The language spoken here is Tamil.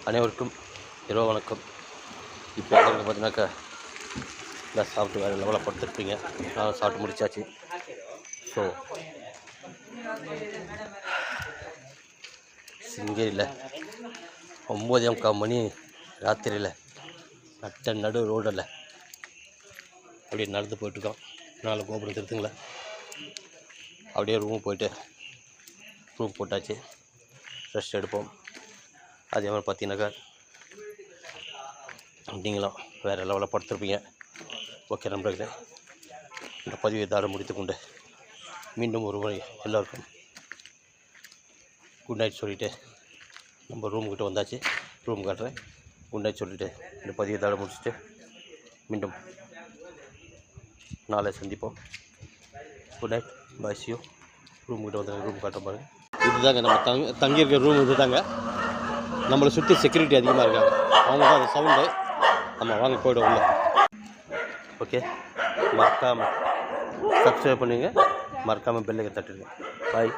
அனைவருக்கும் இரவு வணக்கம். இப்போ எங்களுக்கு பார்த்தீங்கன்னாக்கா இந்த சாப்பிட்டு வேறு லெவலில் படுத்துருப்பீங்க. நான் சாப்பிட்டு முடிச்சாச்சு. ஸோ சிங்கேரியில் 9:45 மணி ராத்திரியில் நடு ரோடில் அப்படியே நடந்து போயிட்டுருக்கோம். 4 கோபுரம் திருத்துங்களேன். அப்படியே ரூம் போயிட்டு ரூம் போட்டாச்சு. ரெஸ்ட் எடுப்போம். அதே மாதிரி பார்த்தீங்கன்னாக்கா நீங்களும் வேறு லெவலில் படுத்துருப்பீங்க. ஓகே நண்பர்களே, இந்த பதிவை தாட முடித்துக்கொண்டு மீண்டும் ஒரு முறை எல்லோருக்கும் குட் நைட் சொல்லிவிட்டு நம்ம ரூம்கிட்ட வந்தாச்சு. ரூம் காட்டுறேன். குட் நைட் சொல்லிவிட்டு இந்த பதிவை தாட முடிச்சுட்டு மீண்டும் நாளை சந்திப்போம். Good night, bye, see you. ரூம்கிட்ட வந்து ரூம் காட்டுற பாருங்க. இதுதாங்க நம்ம தங்கியிருக்க ரூம். இது தாங்க. நம்மளை சுற்றி செக்யூரிட்டி அதிகமாக இருக்காங்க. அவங்க தான் அது சவுண்டு. நம்ம வாங்க போய்டும் உள்ள. ஓகே, மறக்காமல் சப்ஸ்கிரைப் பண்ணுங்கள். மறக்காமல் பெல்லுக்கு தட்டுங்க. பாய்.